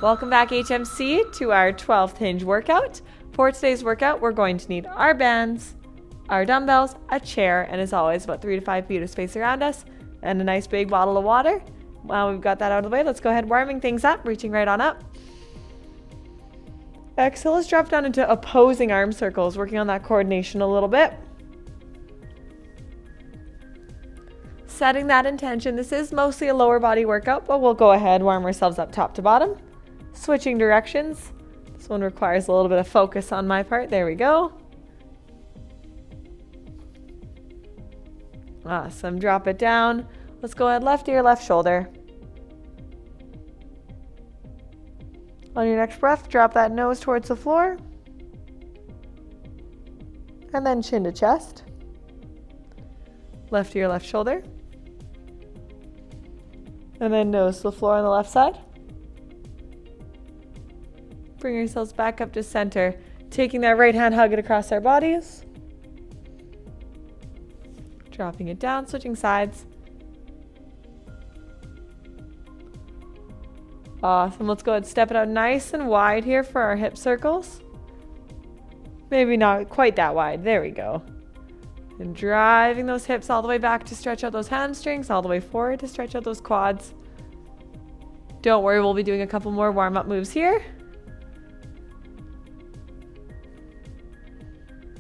Welcome back, HMC, to our 12th Hinge workout. For today's workout, we're going to need our bands, our dumbbells, a chair, and as always, about 3 to 5 feet of space around us, and a nice big bottle of water. While we've got that out of the way, let's go ahead warming things up, reaching right on up. Exhale, let's drop down into opposing arm circles, working on that coordination a little bit. Setting that intention. This is mostly a lower body workout, but we'll go ahead, warm ourselves up top to bottom. Switching directions. This one requires a little bit of focus on my part. There we go. Awesome. Drop it down. Let's go ahead, left ear, left shoulder. On your next breath, drop that nose towards the floor. And then chin to chest. Left ear, left shoulder. And then nose to the floor on the left side. Bring yourselves back up to center. Taking that right hand, hug it across our bodies. Dropping it down, switching sides. Awesome. Let's go ahead and step it out nice and wide here for our hip circles. Maybe not quite that wide. There we go. And driving those hips all the way back to stretch out those hamstrings, all the way forward to stretch out those quads. Don't worry, we'll be doing a couple more warm-up moves here.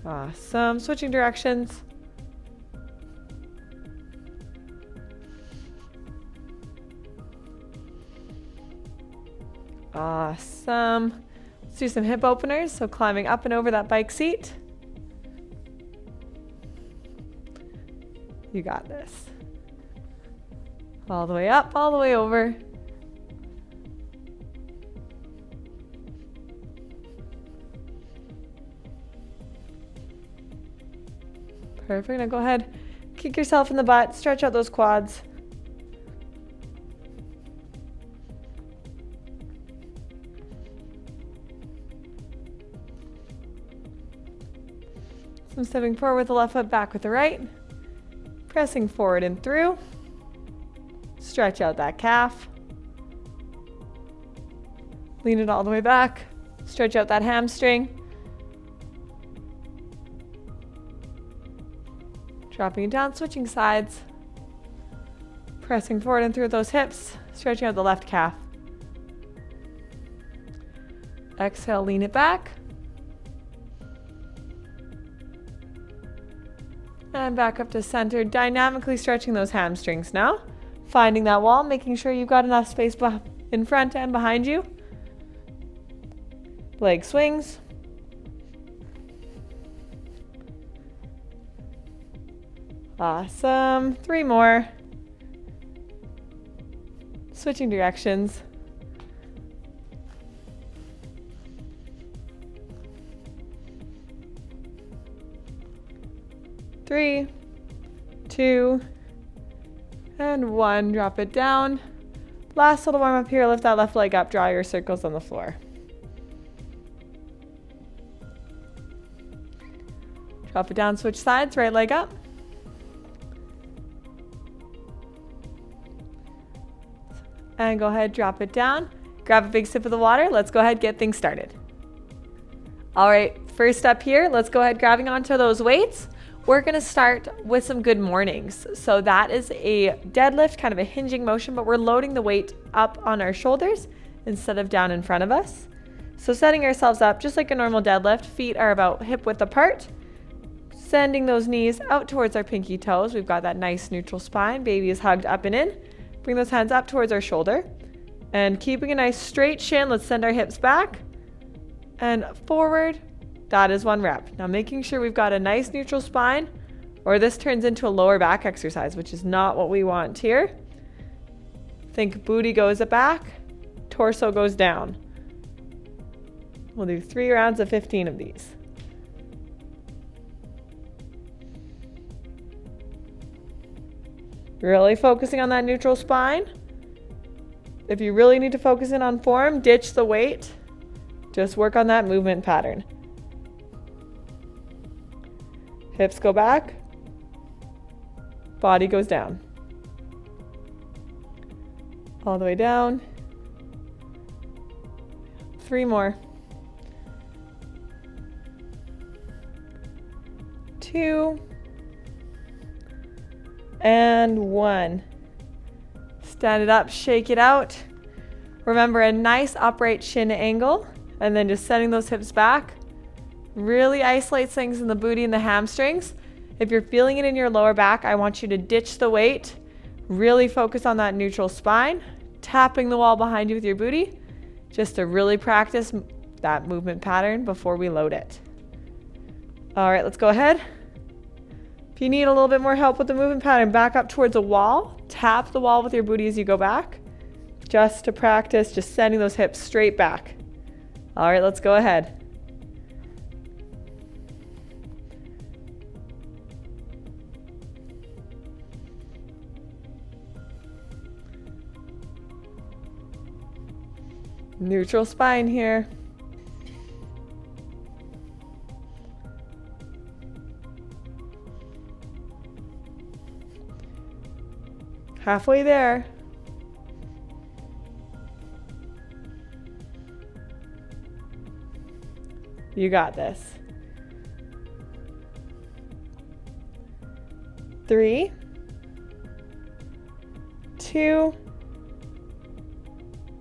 Awesome. Switching directions. Awesome. Let's do some hip openers. So climbing up and over that bike seat. You got this. All the way up, all the way over. Perfect. Now go ahead, kick yourself in the butt, stretch out those quads. So I'm stepping forward with the left foot, back with the right. Pressing forward and through. Stretch out that calf. Lean it all the way back. Stretch out that hamstring. Dropping it down, switching sides. Pressing forward and through those hips. Stretching out the left calf. Exhale, lean it back. And back up to center, dynamically stretching those hamstrings now. Finding that wall, making sure you've got enough space in front and behind you. Leg swings. Awesome. 3 more. Switching directions. Three, 2, and 1. Drop it down. Last little warm up here. Lift that left leg up. Draw your circles on the floor. Drop it down. Switch sides. Right leg up. And go ahead, drop it down. Grab a big sip of the water. Let's go ahead, get things started. All right, first up here, let's go ahead grabbing onto those weights. We're going to start with some good mornings. So that is a deadlift, kind of a hinging motion, but we're loading the weight up on our shoulders instead of down in front of us. So setting ourselves up just like a normal deadlift, feet are about hip width apart. Sending those knees out towards our pinky toes. We've got that nice neutral spine. Baby is hugged up and in. Bring those hands up towards our shoulder. And keeping a nice straight chin, let's send our hips back and forward. That is 1 rep. Now making sure we've got a nice neutral spine, or this turns into a lower back exercise, which is not what we want here. Think booty goes back, torso goes down. We'll do 3 rounds of 15 of these. Really focusing on that neutral spine. If you really need to focus in on form, ditch the weight. Just work on that movement pattern. Hips go back. Body goes down. All the way down. 3 more. 2 and 1. Stand it up, shake it out. Remember a nice upright shin angle, and then just sending those hips back. Really isolates things in the booty and the hamstrings. If you're feeling it in your lower back, I want you to ditch the weight. Really focus on that neutral spine, tapping the wall behind you with your booty, just to really practice that movement pattern before we load it. All right, let's go ahead. If you need a little bit more help with the movement pattern, back up towards a wall. Tap the wall with your booty as you go back, just to practice just sending those hips straight back. All right, let's go ahead. Neutral spine here. Halfway there. You got this. 3, 2,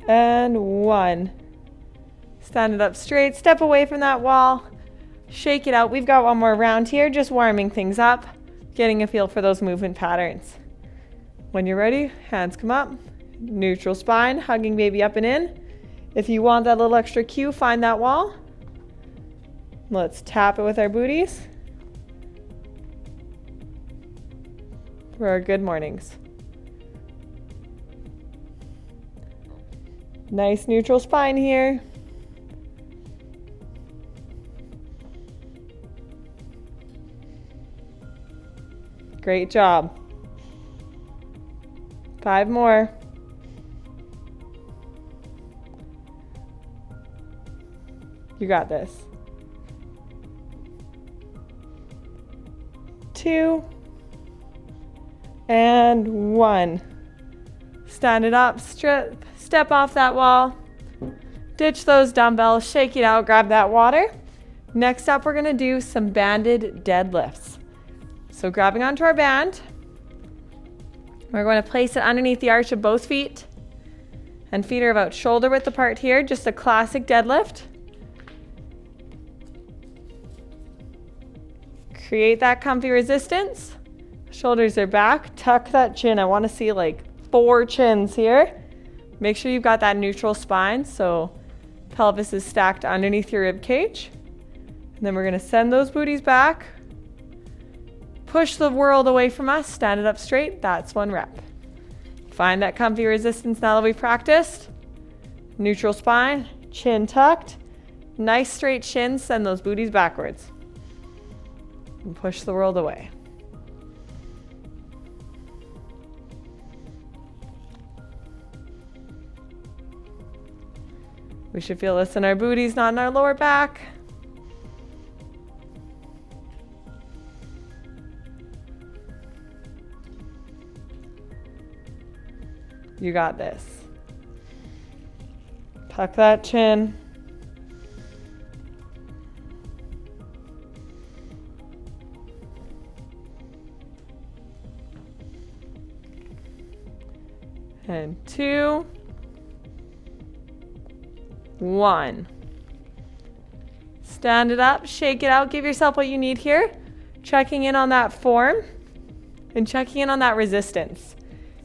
and 1. Stand it up straight, step away from that wall, shake it out. We've got one more round here, just warming things up, getting a feel for those movement patterns. When you're ready, hands come up, neutral spine, hugging baby up and in. If you want that little extra cue, find that wall. Let's tap it with our booties for our good mornings. Nice neutral spine here. Great job. 5 more. You got this. 2 and 1. Stand it up, step off that wall, ditch those dumbbells, shake it out, grab that water. Next up, we're gonna do some banded deadlifts. So grabbing onto our band, we're going to place it underneath the arch of both feet, and feet are about shoulder width apart here, just a classic deadlift. Create that comfy resistance. Shoulders are back, tuck that chin. I want to see like 4 chins here. Make sure you've got that neutral spine, so pelvis is stacked underneath your rib cage. And then we're going to send those booties back. Push the world away from us, stand it up straight. That's 1 rep. Find that comfy resistance now that we've practiced. Neutral spine, chin tucked. Nice straight chin, send those booties backwards. And push the world away. We should feel this in our booties, not in our lower back. You got this. Tuck that chin. And 2, 1. Stand it up, shake it out, give yourself what you need here. Checking in on that form and checking in on that resistance.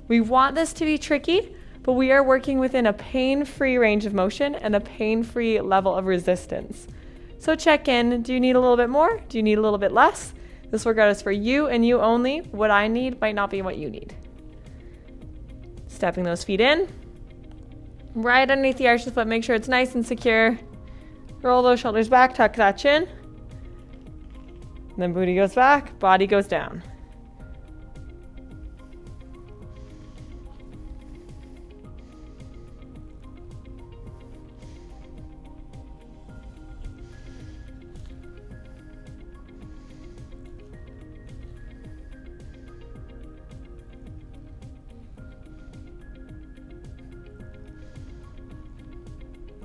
We want this to be tricky, but we are working within a pain-free range of motion and a pain-free level of resistance. So check in. Do you need a little bit more? Do you need a little bit less? This workout is for you and you only. What I need might not be what you need. Stepping those feet in. Right underneath the arch of the foot. Make sure it's nice and secure. Roll those shoulders back, tuck that chin. And then booty goes back, body goes down.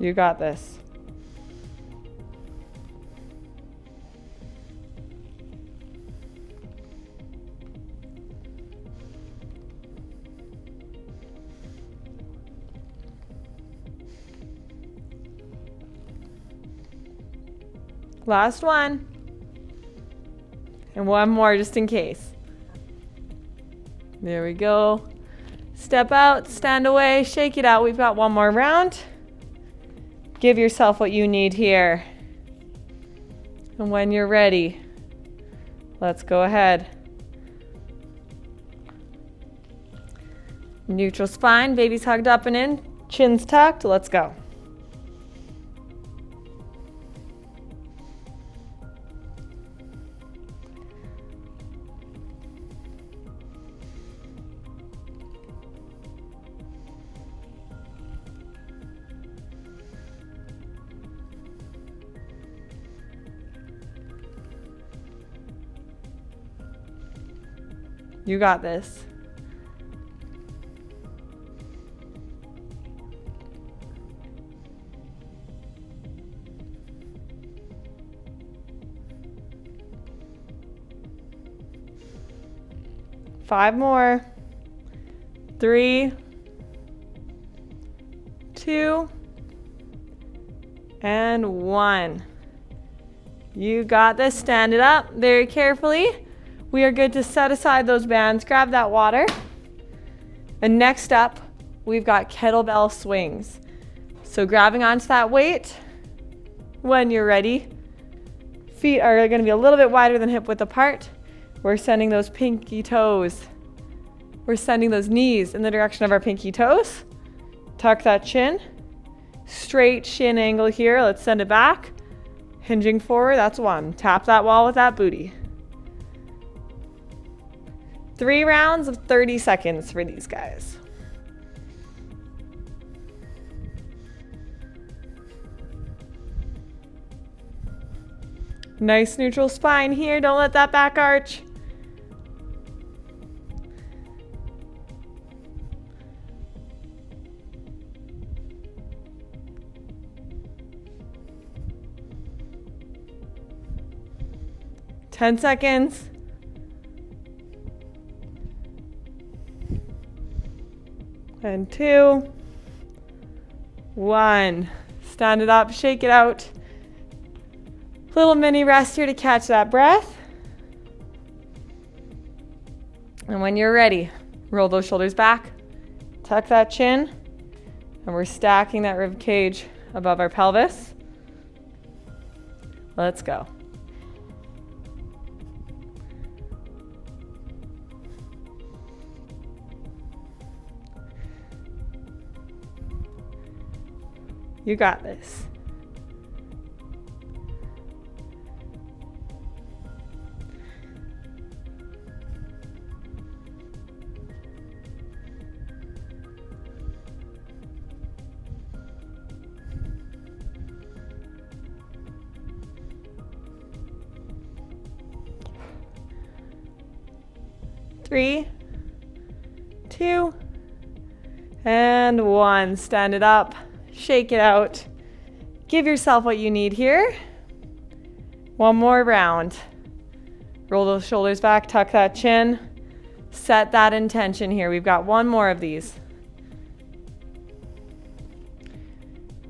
You got this. Last one. And one more just in case. There we go. Step out, stand away, shake it out. We've got one more round. Give yourself what you need here. And when you're ready, let's go ahead. Neutral spine, baby's hugged up and in, chin's tucked. Let's go. You got this. Five more. 3, 2, and 1. You got this. Stand it up very carefully. We are good to set aside those bands. Grab that water. And next up, we've got kettlebell swings. So grabbing onto that weight when you're ready. Feet are going to be a little bit wider than hip width apart. We're sending those pinky toes. We're sending those knees in the direction of our pinky toes. Tuck that chin. Straight shin angle here. Let's send it back. Hinging forward. That's 1. Tap that wall with that booty. 3 rounds of 30 seconds for these guys. Nice neutral spine here. Don't let that back arch. Ten seconds. And 2, 1. Stand it up, shake it out. Little mini rest here to catch that breath. And when you're ready, roll those shoulders back, tuck that chin, and we're stacking that rib cage above our pelvis. Let's go. You got this. Three, 2, and 1. Stand it up. Shake it out. Give yourself what you need here. One more round. Roll those shoulders back, tuck that chin. Set that intention here. We've got one more of these.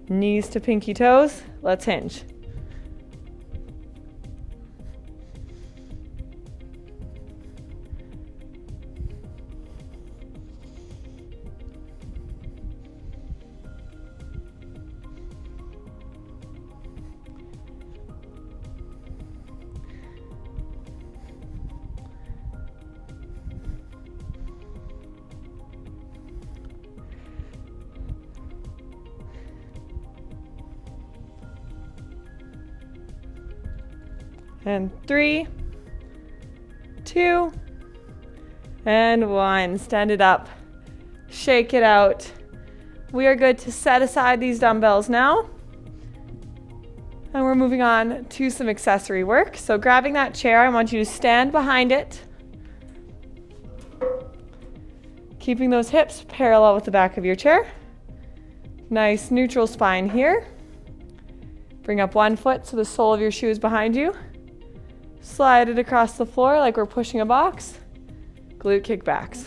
Knees to pinky toes. Let's hinge. And 3, 2, and 1. Stand it up. Shake it out. We are good to set aside these dumbbells now. And we're moving on to some accessory work. So grabbing that chair, I want you to stand behind it. Keeping those hips parallel with the back of your chair. Nice neutral spine here. Bring up one foot so the sole of your shoe is behind you. Slide it across the floor like we're pushing a box. Glute kickbacks.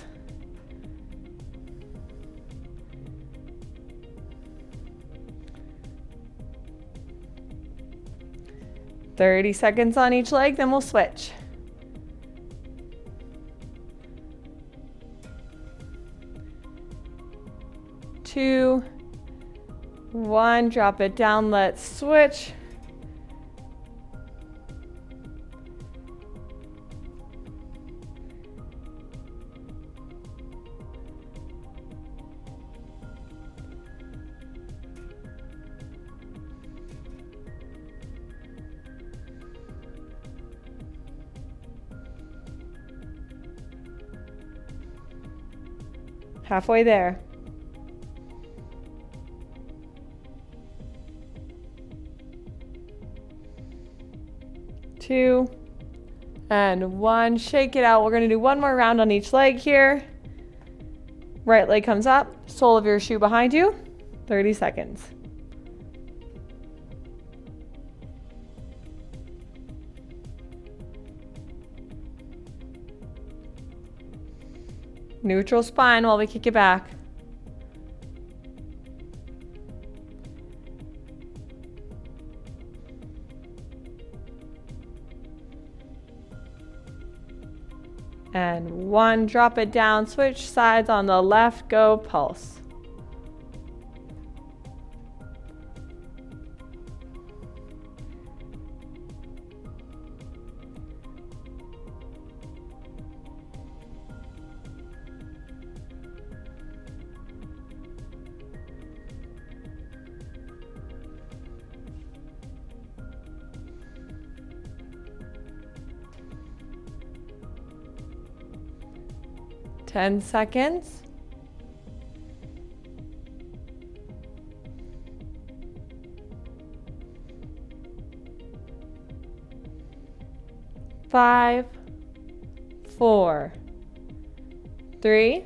"30 seconds on each leg, then we'll switch. Two, one, drop it down, let's switch. Halfway there. Two, and one. Shake it out. We're going to do one more round on each leg here. Right leg comes up, sole of your shoe behind you. 30 seconds. Neutral spine while we kick it back. And one, drop it down, switch sides on the left, go pulse. Ten seconds. Five, four, three,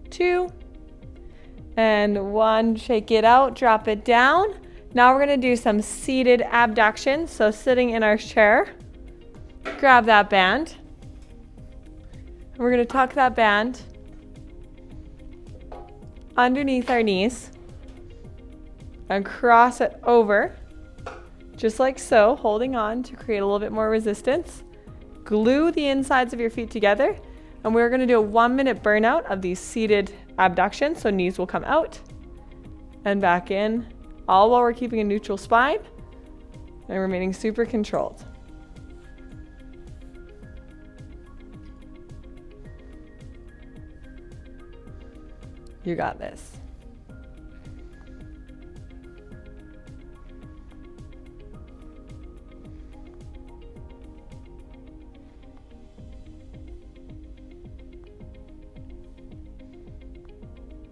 two, and one. Shake it out, drop it down. Now we're going to do some seated abductions. So sitting in our chair, grab that band. We're going to tuck that band underneath our knees and cross it over, just like so, holding on to create a little bit more resistance. Glue the insides of your feet together, and we're going to do a 1-minute burnout of these seated abductions. So knees will come out and back in, all while we're keeping a neutral spine and remaining super controlled. You got this.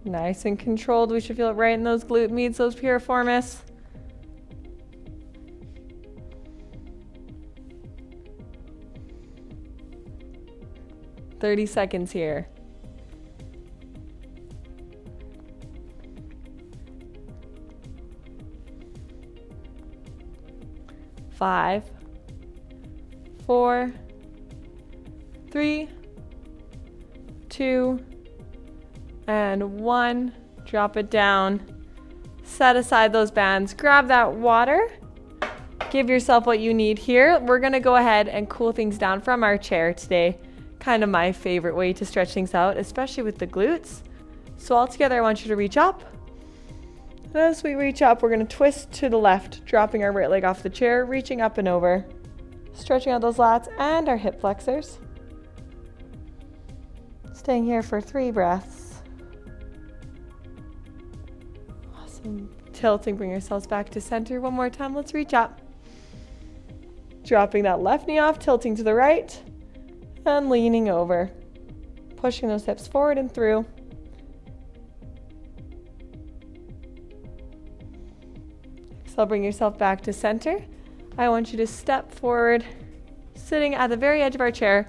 Nice and controlled. We should feel it right in those glute medius, those piriformis. "30 seconds here. Five, four, three, two, and one. Drop it down. Set aside those bands. Grab that water. Give yourself what you need here. We're going to go ahead and cool things down from our chair today. Kind of my favorite way to stretch things out, especially with the glutes. So all together, I want you to reach up. As we reach up, we're going to twist to the left, dropping our right leg off the chair, reaching up and over, stretching out those lats and our hip flexors. Staying here for 3 breaths. Awesome. Tilting, bring yourselves back to center. One more time, let's reach up. Dropping that left knee off, tilting to the right, and leaning over. Pushing those hips forward and through. So bring yourself back to center. I want you to step forward, sitting at the very edge of our chair.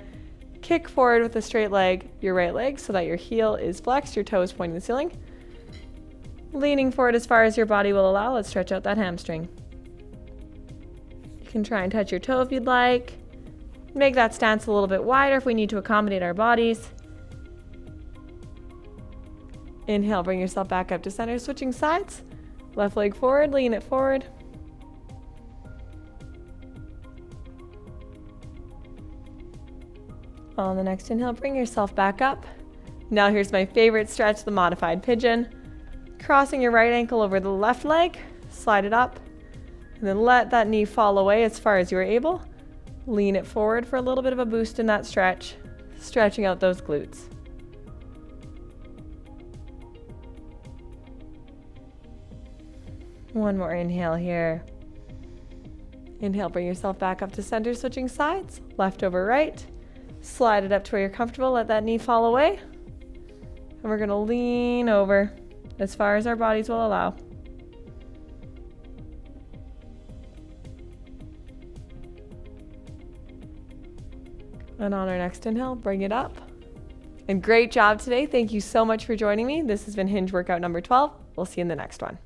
Kick forward with a straight leg, your right leg, so that your heel is flexed, your toe is pointing to the ceiling. Leaning forward as far as your body will allow. Let's stretch out that hamstring. You can try and touch your toe if you'd like. Make that stance a little bit wider if we need to accommodate our bodies. Inhale, bring yourself back up to center, switching sides. Left leg forward, lean it forward. On the next inhale, bring yourself back up. Now here's my favorite stretch, the modified pigeon. Crossing your right ankle over the left leg, slide it up, and then let that knee fall away as far as you're able. Lean it forward for a little bit of a boost in that stretch, stretching out those glutes. One more inhale here. Inhale, bring yourself back up to center, switching sides, left over right. Slide it up to where you're comfortable, let that knee fall away. And we're gonna lean over as far as our bodies will allow. And on our next inhale, bring it up. And great job today. Thank you so much for joining me. This has been Hinge workout number 12. We'll see you in the next one.